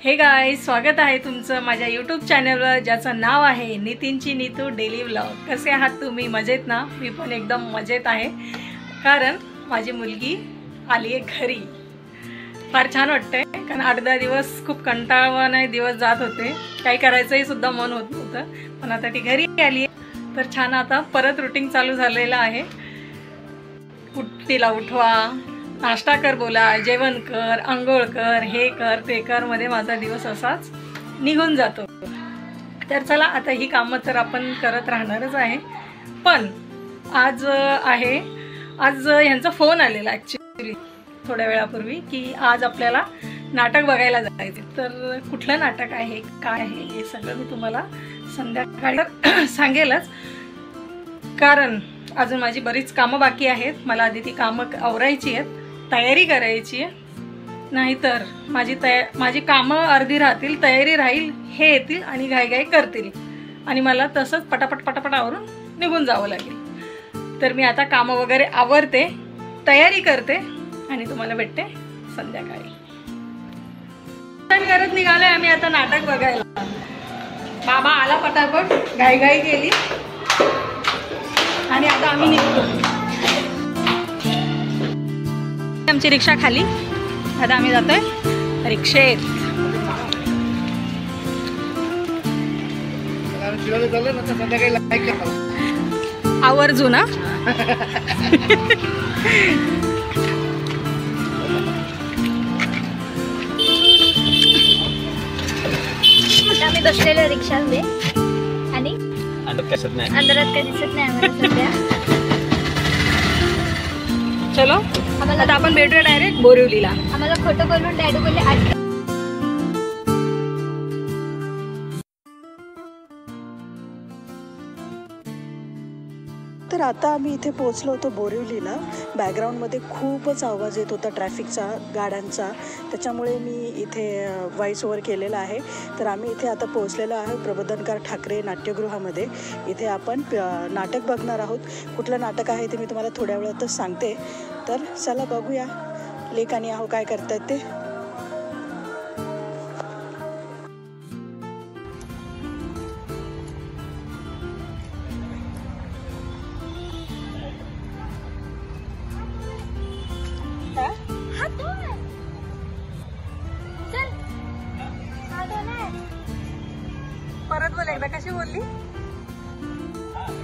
हे गाईज, स्वागत आहे तुमचं माझ्या यूट्यूब चॅनलवर ज्याचं नाव आहे नितीनची नीतू डेली व्लॉग। कसे आहात तुम्ही? मजेत ना? मी पण एकदम मजेत आहे, कारण माझी मुलगी आली आहे घरी। फार छान वाटतंय, कारण 8-10 दिवस खूप कंटाळवाणे दिवस जात होते, काही करायचंही सुद्धा मन होत नव्हतं, पण आता ती घरी आली आहे तर छान आता परत रुटीन चालू झालेलं आहे। तिला उठवा, नाश्ता कर, बोला, जेवण कर, अंघोळ कर, हे कर ते कर मध्ये माझा दिवस असाच निघून जातो। तर चला, आता ही कामं तर आपण करत राहणारच आहे, पण आज यांचा फोन आलेला ॲक्च्युली थोड्या वेळापूर्वी की आज आपल्याला नाटक बघायला जायचं। तर कुठलं नाटक आहे, काय आहे, हे सगळं मी तुम्हाला संध्याकाळी सांगेलच, कारण अजून माझी बरीच कामं बाकी आहेत। मला आधी ती कामं आवरायची आहेत, तयारी करायची आहे, नाहीतर माझी कामं अर्धी राहतील, तयारी राहील, हे येतील आणि घाईघाई करतील आणि मला तसंच पटापट आवरून निघून जावं लागेल। तर मी आता कामं वगैरे आवरते, तयारी करते आणि तुम्हाला भेटते संध्याकाळी। करत निघालोय आम्ही आता नाटक बघायला। बाबा आला पटापट, घाईघाई केली आणि आता आम्ही निघतो। आमची रिक्षा खाली, आता आम्ही जातोय रिक्षेत। आवर्जू ना आम्ही बसलेलो रिक्षामध्ये आणि अंधारात काही दिसत नाही आम्हाला सध्या। चलो आता आपण भेटूया डायरेक्ट बोरिवलीला। आम्हाला खोटं बोलून डॅडू बोलले तर आता आम्ही इथे पोहोचलो होतो बोरिवलीला। बॅकग्राऊंडमध्ये खूपच आवाज येत होता ट्रॅफिकचा, गाड्यांचा, त्याच्यामुळे मी इथे व्हॉइस ओव्हर केलेला आहे। तर आम्ही इथे आता पोहोचलेलो आहे प्रबोधनकार ठाकरे नाट्यगृहामध्ये। इथे आपण नाटक बघणार आहोत। कुठलं नाटक आहे ते मी तुम्हाला थोड्या वेळातच सांगते। तर चला बघूया लेक आणि आहो काय करतायत ते। परत बोल एकदा, कशी बोलली?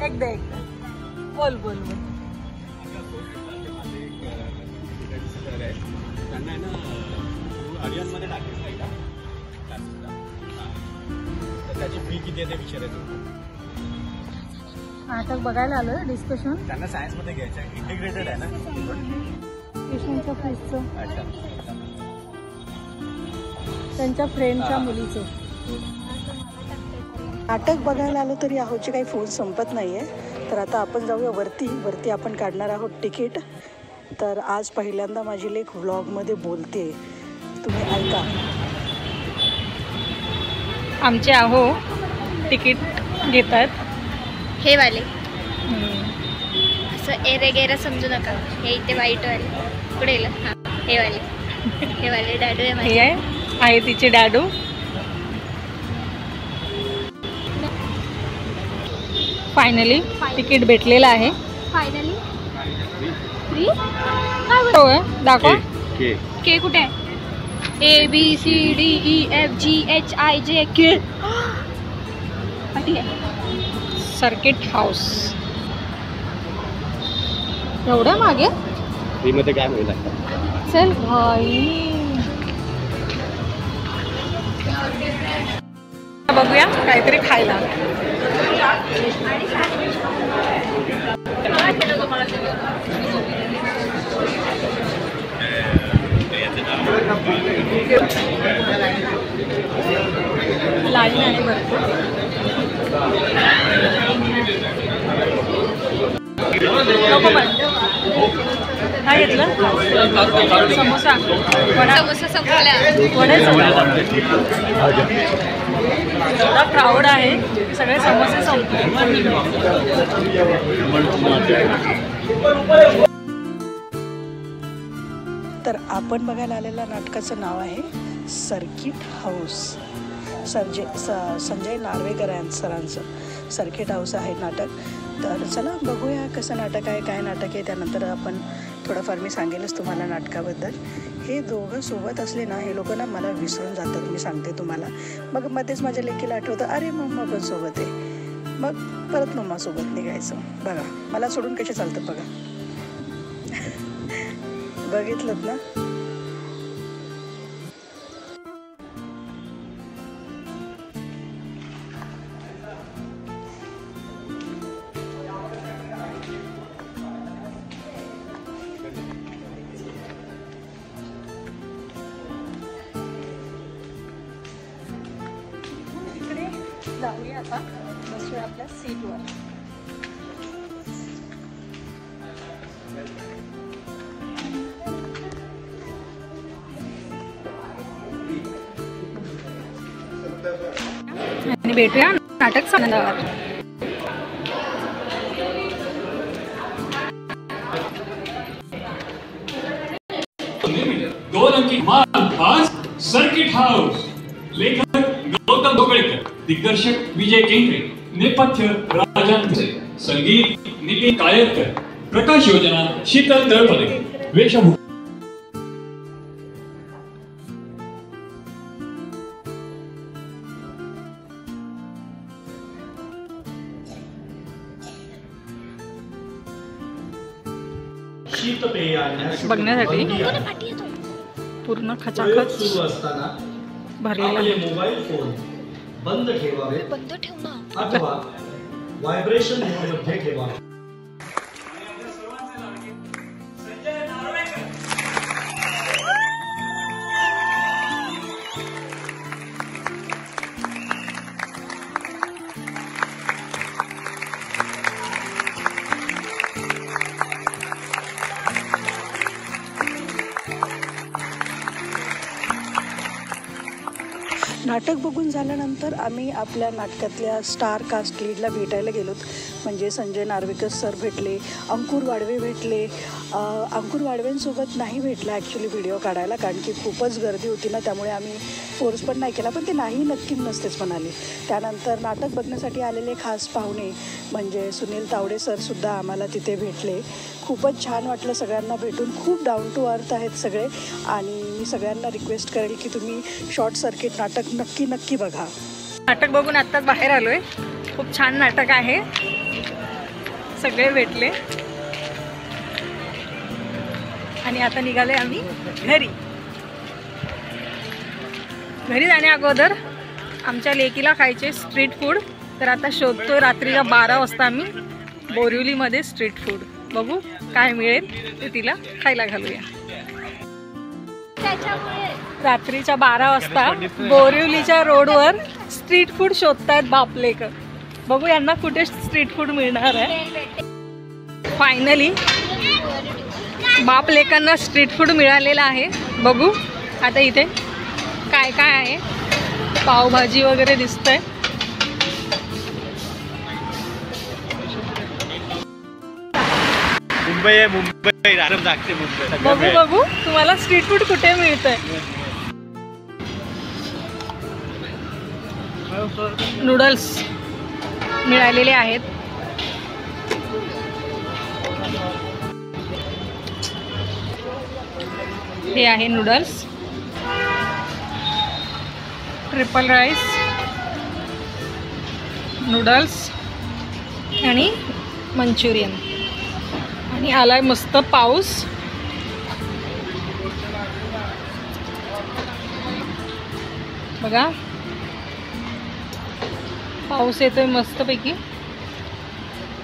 एकदा बोल बोल बोल। नाटक बघायला आलोय, डिस्कशन त्यांना सायन्स मध्ये घ्यायचं आहे, इंटिग्रेटेड आहे ना ट्युशनच्या फीसचं, त्यांच्या फ्रेंडच्या मुलीचं। नाटक बघायला आलो तरी आहोचे काही फोन संपत नाही आहे। तर आता आपण जाऊया वरती आपण काढणार आहोत तिकीट। तर आज पहिल्यांदा माझी लेक व्लॉगमध्ये बोलते, तुम्ही ऐका। आमचे आहो तिकीट घेतात हे वाले, असं एरेगेरा समजू नका, हे इथे वाईट वाले पुढे हां, हे वाले डॅडू आहे माझे। हे आहे तिचे डॅडू। फायनली तिकीट भेटलेलं आहे। फायनली फ्री होय, दाखवा के कुठे आहे? ABCDEFGHIJK circuit house. एवढ्या मागे फ्रीमध्ये काय होईल? चल भाई बघूया काहीतरी खायला। लाईन आहे भरपूर। नको पण काय घेतलं? समोसा, समोसा संपला, एवढा क्राऊड आहे, सगळे समोसे संपले। तर आपण बघायला आलेल्या नाटकाचं नाव आहे सर्किट हाऊस. संजय नार्वेकर सरांचं सर्किट हाऊस आहे नाटक. तर चला बघूया कसं नाटक आहे, काय नाटक आहे. त्यानंतर आपण थोडंफार मी सांगेलच तुम्हाला नाटकाबद्दल. हे दोघं सोबत असले ना, हे लोक ना मला विसरून जातात, मी सांगते तुम्हाला. मग मध्येच माझ्या लेकीला आठवतं, अरे मम्मा पण सोबत आहे. मग परत मम्मासोबत निघायचं. बघा मला सोडून कसे चालतात बघा. बघितलं ना. जाऊया आता, बसूया आपल्या सीटवर. आणि भेटूया नाटक संपल्यावर. दोन अंकी माल सर्किट हाऊस. लेखक गौतम ढोकळेकर, दिग्दर्शक विजय केंद्रे, नेपथ्य राजन भुसे, संगीत नितीन कायतकर, प्रकाश योजना शीतल तळपदे, वेशभूषा बघण्यासाठी पूर्ण खचाखच सुरू असताना भरलेला आपले मोबाईल फोन बंद ठेवावे अथवा व्हायब्रेशन मोडमध्ये ठेवावे. नाटक बघून झाल्यानंतर आम्ही आपल्या नाटकातल्या स्टार कास्ट लीडला भेटायला गेलोत. म्हणजे संजय नार्वेकर सर भेटले, अंकुर वाडवे भेटले. अंकुर वाडवेंसोबत नाही भेटला ॲक्च्युली व्हिडिओ काढायला, कारण की खूपच गर्दी होती ना, त्यामुळे आम्ही फोर्स पण नाही केला. पण ते नाही नक्की नसतेच म्हणाले. त्यानंतर नाटक बघण्यासाठी आलेले खास पाहुणे म्हणजे सुनील तावडे सरसुद्धा आम्हाला तिथे भेटले. खूपच छान वाटलं सगळ्यांना भेटून. खूप डाऊन टू अर्थ आहेत सगळे. आणि मी सगळ्यांना रिक्वेस्ट करेल की तुम्ही शॉर्ट सर्किट नाटक नक्की बघा. नाटक बघून आत्ताच बाहेर आलोय. खूप छान नाटक आहे. सगळे भेटले आणि आता निघाले आम्ही घरी. घरी जाण्या अगोदर आमच्या लेकीला खायचे स्ट्रीट फूड. तर आता शोधतो. रात्रीला 12 वाजता आम्ही बोरिवलीमध्ये स्ट्रीट फूड बघू काय मिळेल ते तिला खायला घालूया. रात्रीच्या 12 वाजता बोरिवलीच्या रोडवर स्ट्रीट फूड शोधतायत बापलेकर. बघू यांना कुठे स्ट्रीट फूड मिळणार आहे. फायनली बापलेकांना स्ट्रीट फूड मिळालेलं आहे. बघू आता इथे काय काय आहे. पावभाजी वगैरे दिसतंय. मुंबई आहे, मुंबई आराम जागते मुंबई. बघू तुम्हाला स्ट्रीट फूड कुठे मिळतंय. नूडल्स मिळालेले आहेत. हे आहे नूडल्स, ट्रिपल राईस, नूडल्स आणि मंचुरियन. आणि आलाय मस्त पाऊस. बघा पाऊस येतोय मस्तपैकी.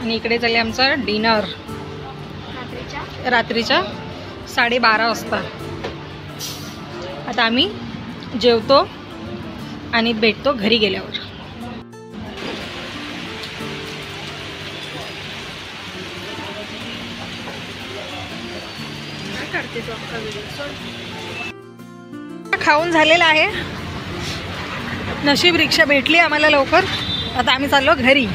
आणि इकडे चालले आमचा डिनर रात्रीच्या 12:30 वाजता. आता आम्ही जेवतो आणि भेटतो घरी गेल्यावर. खाऊन झालेला आहे. नशीब रिक्षा भेटली आम्हाला लवकर. आता आम्ही चाललो घरी.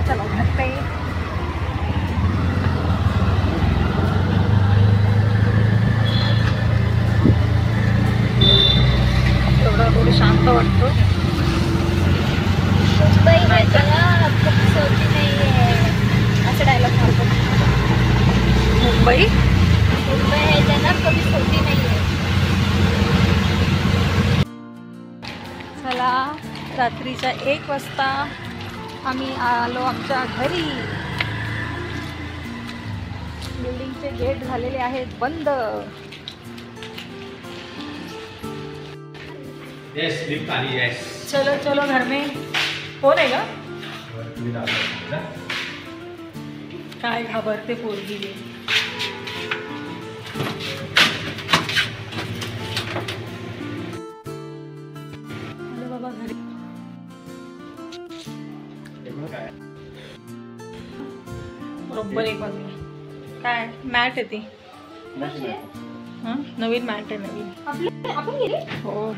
चला मुंबई है जना कभी छोटी नहीं है. चला, रात्रीच्या 1 वाजता आम्ही आलो आमच्या घरी. बिल्डिंगचे गेट झालेले आहेत बंद. येस लिफ्ट आली. येस चलो चलो घर में. कोण आहे ग? काय घाबरते पोरगी. आलो बाबा घरी. बरोबर 1 वाजता. काय मॅट आहे ती. हं? नवीन मॅट आहे नवीन. आपण गेले. हो.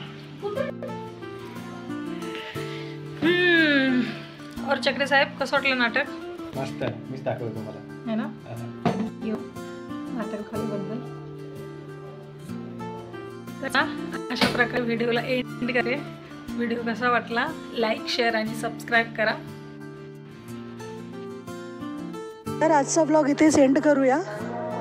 और चक्रे साहेब कसं वाटलं नाटक? मस्त. मीच दाखवतो तुम्हाला है ना. येऊ नाटक खालीबद्दल. तर अशा प्रकारे व्हिडिओला एंड करे. व्हिडिओ कसा वाटला लाईक शेअर आणि सबस्क्राईब करा. तर आजचा ब्लॉग इथेच एंड करूया.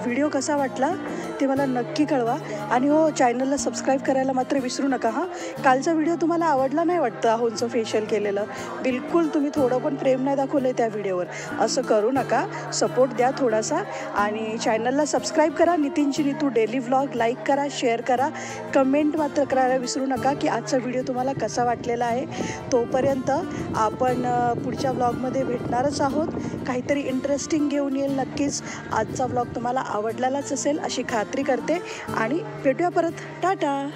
व्हिडिओ कसा वाटला ते मला नक्की कळवा. आणि हो, चॅनलला सबस्क्राईब करायला मात्र विसरू नका. हां, कालचा व्हिडिओ तुम्हाला आवडला नाही वाटतं. आहोंचं फेशियल केलेलं बिलकुल तुम्ही थोडं पण प्रेम नाही दाखवलं आहे त्या व्हिडिओवर. असं करू नका. सपोर्ट द्या थोडासा. आणि चॅनलला सबस्क्राईब करा. नितीनची नीतू डेली व्लॉग लाईक करा, शेअर करा, कमेंट मात्र करायला विसरू नका की आजचा व्हिडिओ तुम्हाला कसा वाटलेला आहे. तोपर्यंत आपण पुढच्या व्लॉगमध्ये भेटणारच आहोत. काहीतरी इंटरेस्टिंग घेऊन येईल नक्कीच. आजचा व्लॉग तुम्हाला आवडलेलाच असेल अशी खात्री करते. आणि भेटूया परत. टाटा.